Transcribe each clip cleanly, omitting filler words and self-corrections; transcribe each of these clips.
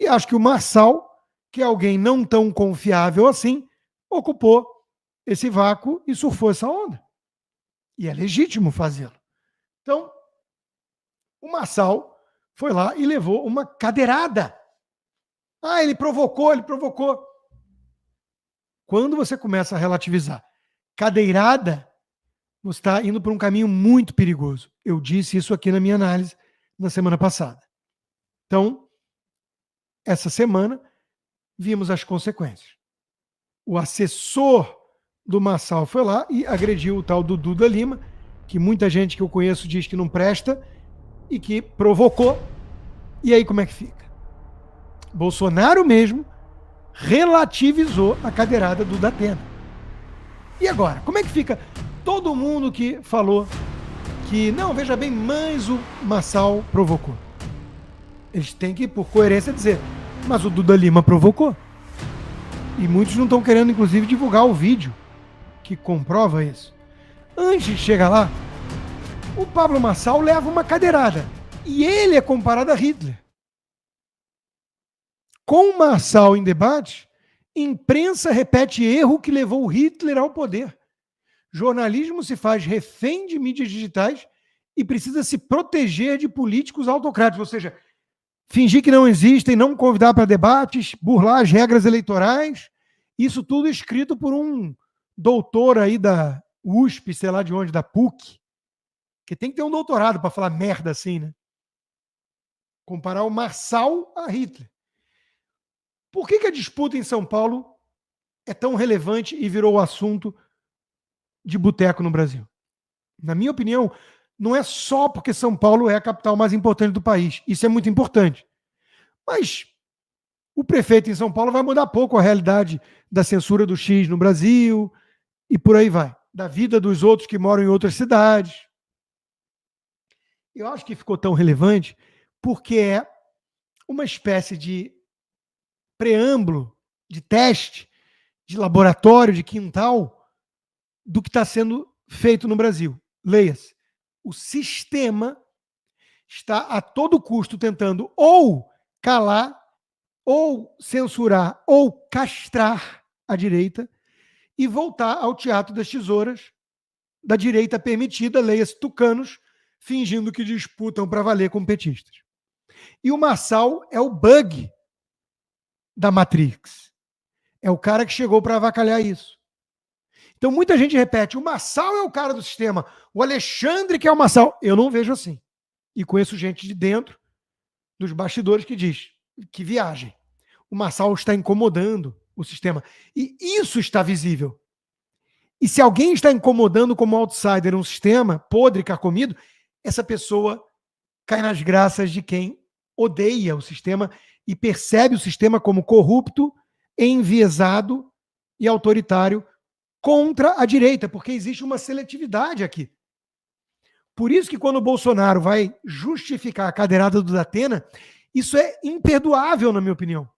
E acho que o Marçal, que é alguém não tão confiável assim, ocupou esse vácuo e surfou essa onda. E é legítimo fazê-lo. Então, o Marçal foi lá e levou uma cadeirada. Ah, ele provocou. Quando você começa a relativizar cadeirada, você está indo por um caminho muito perigoso. Eu disse isso aqui na minha análise na semana passada. Então, essa semana, vimos as consequências. O assessor do Marçal foi lá e agrediu o tal do Duda Lima, que muita gente que eu conheço diz que não presta e que provocou. E aí como é que fica? Bolsonaro mesmo relativizou a cadeirada do Datena. E agora? Como é que fica todo mundo que falou que, não, veja bem, mas o Marçal provocou? Eles têm que, por coerência, dizer, mas o Duda Lima provocou. E muitos não estão querendo, inclusive, divulgar o vídeo que comprova isso. Antes de chegar lá, o Pablo Marçal leva uma cadeirada. E ele é comparado a Hitler. Com o Marçal em debate, imprensa repete erro que levou Hitler ao poder. Jornalismo se faz refém de mídias digitais e precisa se proteger de políticos autocráticos, ou seja, fingir que não existem, não convidar para debates, burlar as regras eleitorais, isso tudo escrito por um doutor aí da USP, sei lá de onde, da PUC, que tem que ter um doutorado para falar merda assim, né? Comparar o Marçal a Hitler. Por que a disputa em São Paulo é tão relevante e virou o assunto de boteco no Brasil? Na minha opinião, não é só porque São Paulo é a capital mais importante do país. Isso é muito importante. Mas o prefeito em São Paulo vai mudar pouco a realidade da censura do X no Brasil e por aí vai. Da vida dos outros que moram em outras cidades. Eu acho que ficou tão relevante porque é uma espécie de preâmbulo, de teste, de laboratório, de quintal do que está sendo feito no Brasil. Leia-se. O sistema está a todo custo tentando ou calar, ou censurar, ou castrar a direita e voltar ao teatro das tesouras da direita permitida, leia-se tucanos, fingindo que disputam para valer com petistas. E o Marçal é o bug da Matrix. É o cara que chegou para avacalhar isso. Então muita gente repete, o Marçal é o cara do sistema, o Alexandre que é o Marçal. Eu não vejo assim. E conheço gente de dentro dos bastidores que diz que viagem. O Marçal está incomodando o sistema. E isso está visível. E se alguém está incomodando como outsider um sistema podre, carcomido, essa pessoa cai nas graças de quem odeia o sistema e percebe o sistema como corrupto, enviesado e autoritário contra a direita, porque existe uma seletividade aqui. Por isso que quando o Bolsonaro vai justificar a cadeirada do Datena, isso é imperdoável, na minha opinião.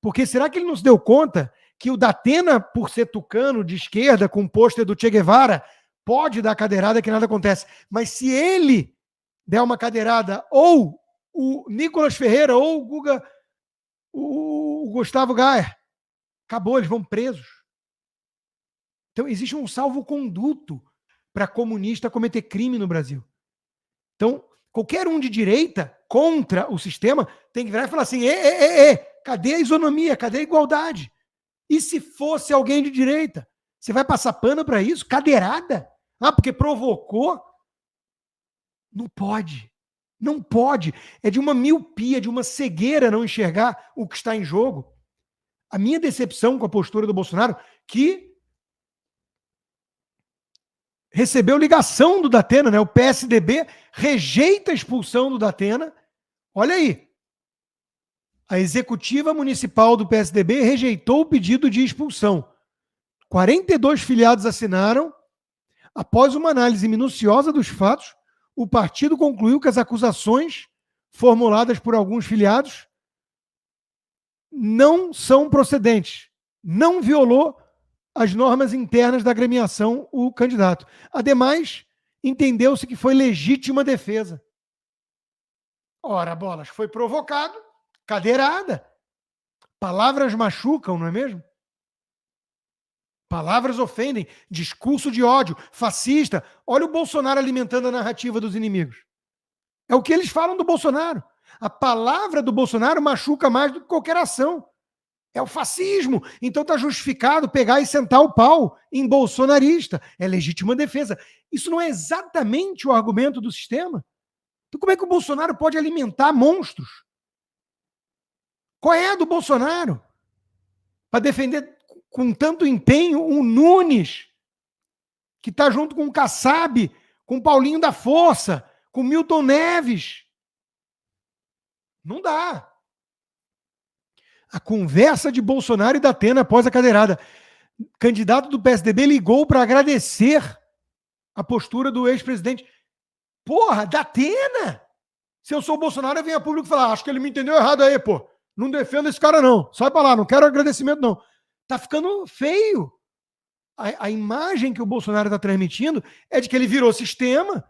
Porque será que ele não se deu conta que o Datena, por ser tucano de esquerda, com o pôster do Che Guevara, pode dar cadeirada que nada acontece. Mas se ele der uma cadeirada, ou o Nicolas Ferreira, ou o Guga, o Gustavo Gayer, acabou, eles vão presos. Então existe um salvo-conduto para comunista cometer crime no Brasil. Então, qualquer um de direita contra o sistema tem que virar e falar assim, cadê a isonomia, cadê a igualdade? E se fosse alguém de direita? Você vai passar pano para isso? Cadeirada? Ah, porque provocou? Não pode. Não pode. É de uma miopia, de uma cegueira não enxergar o que está em jogo. A minha decepção com a postura do Bolsonaro, que recebeu ligação do Datena, né? O PSDB rejeita a expulsão do Datena. Olha aí. A executiva municipal do PSDB rejeitou o pedido de expulsão. 42 filiados assinaram. Após uma análise minuciosa dos fatos, o partido concluiu que as acusações formuladas por alguns filiados não são procedentes. Não violou as normas internas da agremiação o candidato. Ademais, entendeu-se que foi legítima defesa. Ora, bolas, foi provocado, Cadeirada. Palavras machucam, não é mesmo? Palavras ofendem. Discurso de ódio. Fascista. Olha o Bolsonaro alimentando a narrativa dos inimigos. É o que eles falam do Bolsonaro. A palavra do Bolsonaro machuca mais do que qualquer ação. É o fascismo. Então está justificado pegar e sentar o pau em bolsonarista. É legítima defesa. Isso não é exatamente o argumento do sistema? Então como é que o Bolsonaro pode alimentar monstros? Qual é a do Bolsonaro? Para defender com tanto empenho o Nunes, que está junto com o Kassab, com o Paulinho da Força, com o Milton Neves. Não dá. A conversa de Bolsonaro e da Atena após a cadeirada. Candidato do PSDB ligou para agradecer a postura do ex-presidente. Porra, da Atena! Se eu sou o Bolsonaro, eu venho a público falar, acho que ele me entendeu errado aí, pô. Não defendo esse cara, não. Sai pra lá, não quero agradecimento, não. Tá ficando feio. A imagem que o Bolsonaro está transmitindo é de que ele virou sistema,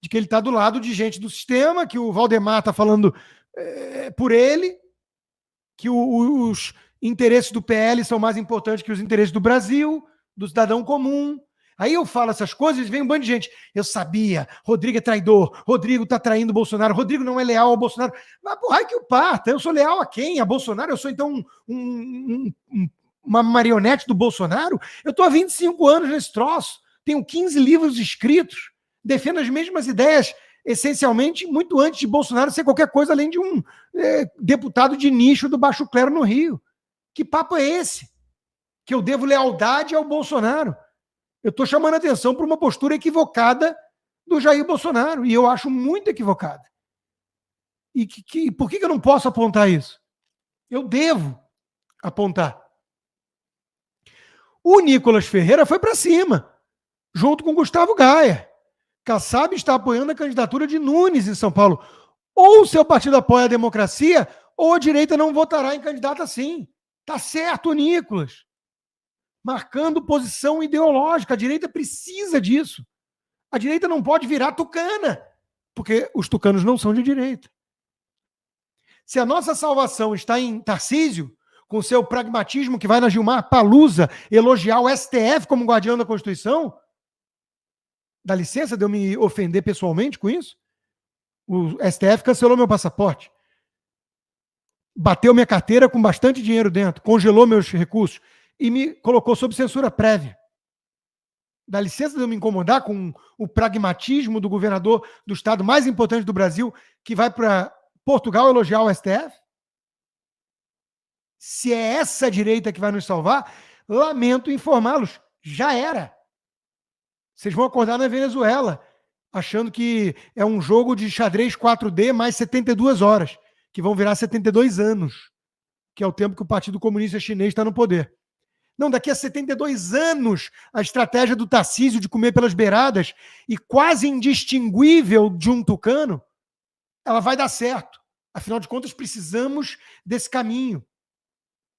de que ele está do lado de gente do sistema, que o Valdemar está falando por ele, que os interesses do PL são mais importantes que os interesses do Brasil, do cidadão comum. Aí eu falo essas coisas e vem um bando de gente. Eu sabia, Rodrigo é traidor, Rodrigo está traindo o Bolsonaro, Rodrigo não é leal ao Bolsonaro. Mas porra, que o parta, eu sou leal a quem? A Bolsonaro? Eu sou então uma marionete do Bolsonaro? Eu estou há 25 anos nesse troço, tenho 15 livros escritos, defendo as mesmas ideias, essencialmente, muito antes de Bolsonaro ser qualquer coisa além de um deputado de nicho do baixo clero no Rio. Que papo é esse? Que eu devo lealdade ao Bolsonaro? Eu estou chamando a atenção para uma postura equivocada do Jair Bolsonaro, e eu acho muito equivocada. E por que eu não posso apontar isso? Eu devo apontar. O Nicolas Ferreira foi para cima, junto com Gustavo Gaia. Kassab está apoiando a candidatura de Nunes em São Paulo. Ou o seu partido apoia a democracia, ou a direita não votará em candidato assim. Tá certo, Nicolas. Marcando posição ideológica. A direita precisa disso. A direita não pode virar tucana, porque os tucanos não são de direita. Se a nossa salvação está em Tarcísio, com seu pragmatismo que vai na Gilmar Palusa elogiar o STF como guardião da Constituição, dá licença de eu me ofender pessoalmente com isso? O STF cancelou meu passaporte, bateu minha carteira com bastante dinheiro dentro, congelou meus recursos e me colocou sob censura prévia. Dá licença de eu me incomodar com o pragmatismo do governador do estado mais importante do Brasil, que vai para Portugal elogiar o STF? Se é essa direita que vai nos salvar, lamento informá-los, já era. Vocês vão acordar na Venezuela, achando que é um jogo de xadrez 4D mais 72 horas, que vão virar 72 anos, que é o tempo que o Partido Comunista Chinês está no poder. Não, daqui a 72 anos, a estratégia do Tarcísio de comer pelas beiradas e quase indistinguível de um tucano, ela vai dar certo. Afinal de contas, precisamos desse caminho,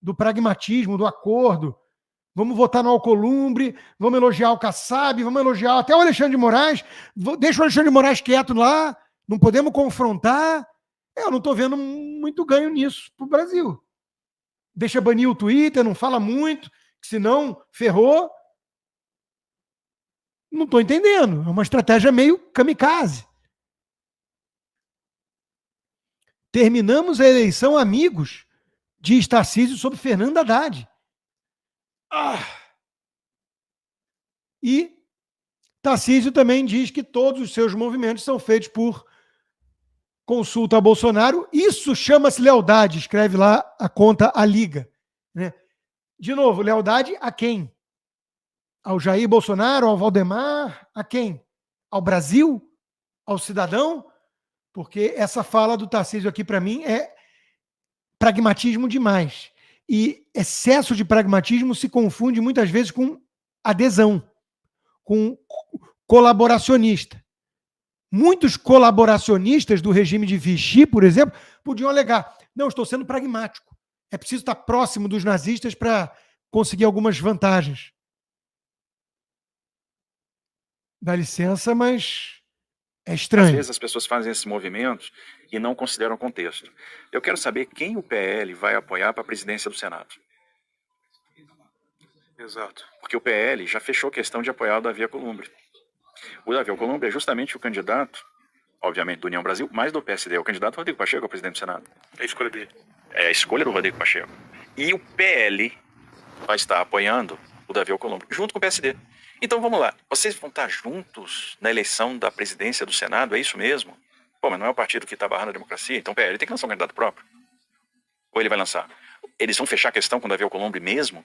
do pragmatismo, do acordo. Vamos votar no Alcolumbre, vamos elogiar o Kassab, vamos elogiar até o Alexandre de Moraes. Deixa o Alexandre de Moraes quieto lá, não podemos confrontar. Eu não estou vendo muito ganho nisso para o Brasil. Deixa banir o Twitter, não fala muito, que senão ferrou. Não estou entendendo. É uma estratégia meio kamikaze. Terminamos a eleição amigos, diz Tarcísio sobre Fernando Haddad. E Tarcísio também diz que todos os seus movimentos são feitos por consulta a Bolsonaro. Isso chama-se lealdade, escreve lá a conta A Liga. Né? De novo, lealdade a quem? Ao Jair Bolsonaro, ao Valdemar, a quem? Ao Brasil? Ao cidadão? Porque essa fala do Tarcísio aqui, para mim, é pragmatismo demais. E excesso de pragmatismo se confunde muitas vezes com adesão, com colaboracionista. Muitos colaboracionistas do regime de Vichy, por exemplo, podiam alegar: não, estou sendo pragmático. É preciso estar próximo dos nazistas para conseguir algumas vantagens. Dá licença, mas É estranho. Às vezes as pessoas fazem esses movimentos e não consideram o contexto. Eu quero saber quem o PL vai apoiar para a presidência do Senado. Exato. Porque o PL já fechou questão de apoiar o Davi Alcolumbre. O Davi Alcolumbre é justamente o candidato, obviamente, do União Brasil, mas do PSD. É o candidato Rodrigo Pacheco ao presidente do Senado. É a escolha dele. É a escolha do Rodrigo Pacheco. E o PL vai estar apoiando o Davi Alcolumbre, junto com o PSD. Então vamos lá, vocês vão estar juntos na eleição da presidência do Senado, é isso mesmo? Pô, mas não é o partido que está barrando a democracia, então o PL tem que lançar um candidato próprio. Ou ele vai lançar? Eles vão fechar a questão com o Davi Alcolumbre mesmo?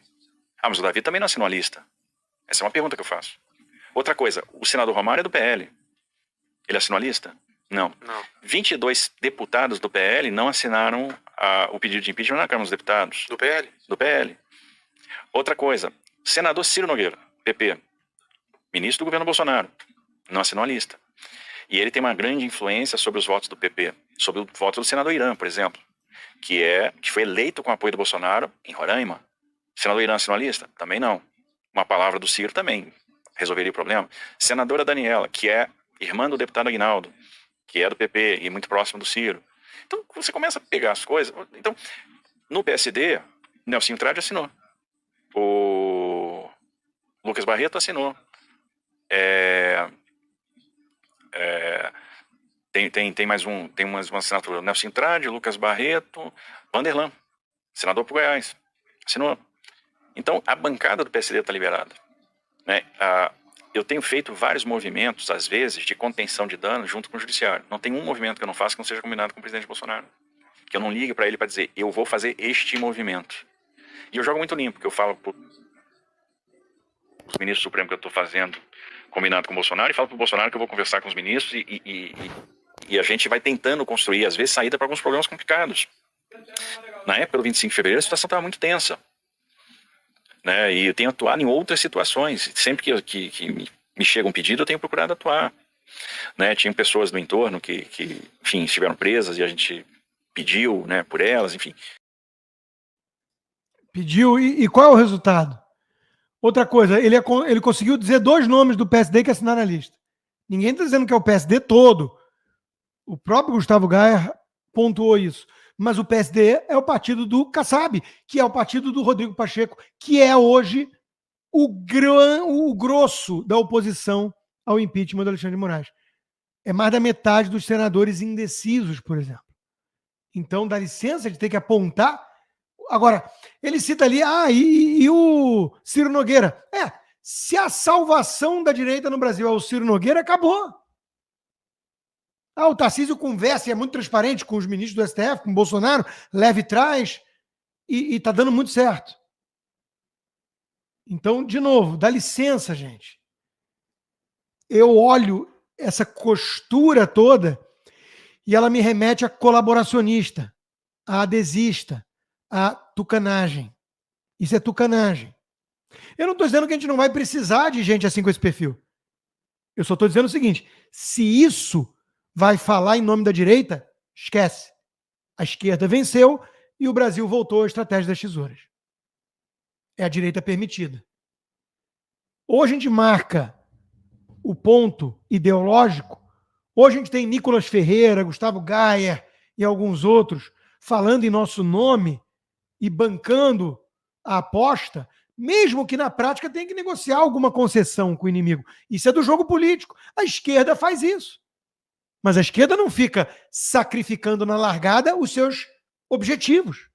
Ah, mas o Davi também não assinou a lista. Essa é uma pergunta que eu faço. Outra coisa, o senador Romário é do PL. Ele assinou a lista? Não. 22 deputados do PL não assinaram o pedido de impeachment na Câmara dos Deputados. Do PL? Do PL. Outra coisa, senador Ciro Nogueira, PP, ministro do governo Bolsonaro, não assinou a lista. E ele tem uma grande influência sobre os votos do PP, sobre o voto do senador Irã, por exemplo, que foi eleito com apoio do Bolsonaro em Roraima. Senador Irã assinou a lista? Também não. Uma palavra do Ciro também resolveria o problema. Senadora Daniela, que é irmã do deputado Aguinaldo, que é do PP e muito próximo do Ciro. Então, você começa a pegar as coisas. Então, no PSD, Nelsinho Trade assinou. O Lucas Barreto assinou. Tem mais uma assinatura. Nelsinho Trade, Lucas Barreto, Vanderlan, senador por Goiás, assinou. Então, a bancada do PSD está liberada. Né? Eu tenho feito vários movimentos, às vezes, de contenção de danos junto com o judiciário. Não tem um movimento que eu não faça que não seja combinado com o presidente Bolsonaro. Que eu não ligue para ele para dizer, eu vou fazer este movimento. E eu jogo muito limpo, porque eu falo para os ministros do Supremo que eu estou fazendo combinado com o Bolsonaro e falo para o Bolsonaro que eu vou conversar com os ministros e a gente vai tentando construir, às vezes, saída para alguns problemas complicados. Na época do 25 de fevereiro, a situação estava muito tensa. Né? E eu tenho atuado em outras situações. Sempre que me chega um pedido, eu tenho procurado atuar. Né? Tinha pessoas no entorno que enfim, estiveram presas e a gente pediu, né, por elas, enfim. Pediu, e qual é o resultado? Outra coisa, ele conseguiu dizer 2 nomes do PSD que assinaram a lista. Ninguém está dizendo que é o PSD todo. O próprio Gustavo Gaia pontuou isso. Mas o PSD é o partido do Kassab, que é o partido do Rodrigo Pacheco, que é hoje o grosso da oposição ao impeachment do Alexandre de Moraes. É mais da metade dos senadores indecisos, por exemplo. Então, dá licença de ter que apontar. Agora, ele cita ali, e o Ciro Nogueira. Se a salvação da direita no Brasil é o Ciro Nogueira, acabou. O Tarcísio conversa e é muito transparente com os ministros do STF, com o Bolsonaro, leva e traz, e tá dando muito certo. Então, de novo, dá licença, gente. Eu olho essa costura toda e ela me remete a colaboracionista, a adesista, a tucanagem. Isso é tucanagem. Eu não estou dizendo que a gente não vai precisar de gente assim com esse perfil. Eu só estou dizendo o seguinte, se isso vai falar em nome da direita, esquece. A esquerda venceu e o Brasil voltou à estratégia das tesouras. É a direita permitida. Ou a gente marca o ponto ideológico, ou a gente tem Nicolas Ferreira, Gustavo Gaia e alguns outros falando em nosso nome e bancando a aposta, mesmo que na prática tenha que negociar alguma concessão com o inimigo. Isso é do jogo político. A esquerda faz isso. Mas a esquerda não fica sacrificando na largada os seus objetivos.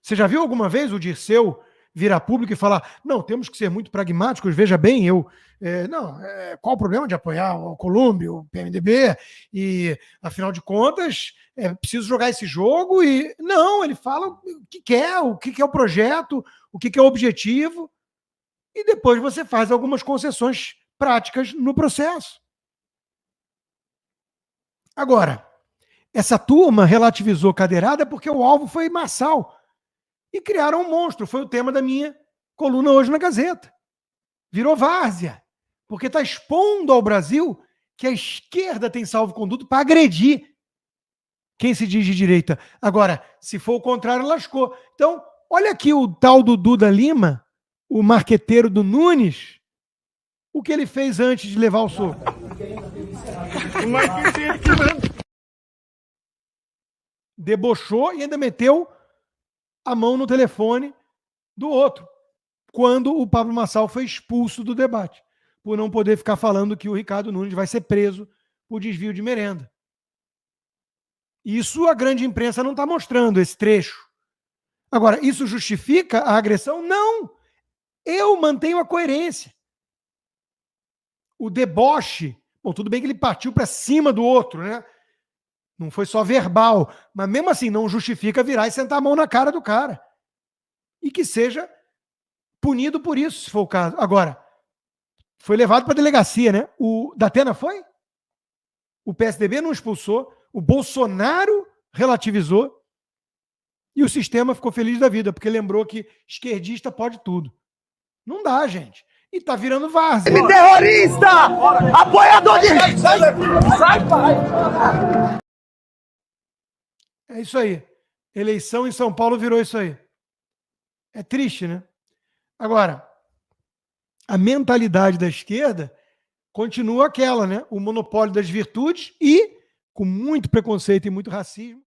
Você já viu alguma vez o Dirceu vir a público e falar, não, temos que ser muito pragmáticos, veja bem, qual o problema de apoiar o Alcolumbre, o PMDB, e, afinal de contas, preciso jogar esse jogo, e não, ele fala o que quer, o que é o projeto, o que é o objetivo, e depois você faz algumas concessões práticas no processo. Agora, essa turma relativizou cadeirada porque o alvo foi Marçal. E criaram um monstro. Foi o tema da minha coluna hoje na Gazeta. Virou várzea. Porque está expondo ao Brasil que a esquerda tem salvo-conduto para agredir quem se diz de direita. Agora, se for o contrário, lascou. Então, olha aqui o tal do Duda Lima, o marqueteiro do Nunes, o que ele fez antes de levar o soco. Debochou e ainda meteu a mão no telefone do outro, quando o Pablo Marçal foi expulso do debate, por não poder ficar falando que o Ricardo Nunes vai ser preso por desvio de merenda. Isso a grande imprensa não está mostrando, esse trecho. Agora, isso justifica a agressão? Não! Eu mantenho a coerência. O deboche, bom, tudo bem que ele partiu para cima do outro, né? Não foi só verbal, mas mesmo assim não justifica virar e sentar a mão na cara do cara. E que seja punido por isso, se for o caso. Agora, foi levado para a delegacia, né? O Datena foi? O PSDB não expulsou, o Bolsonaro relativizou e o sistema ficou feliz da vida, porque lembrou que esquerdista pode tudo. Não dá, gente. E tá virando várzea. Terrorista! Apoiador de... Sai, pai! É isso aí. Eleição em São Paulo virou isso aí. É triste, né? Agora, a mentalidade da esquerda continua aquela, né? O monopólio das virtudes e com muito preconceito e muito racismo.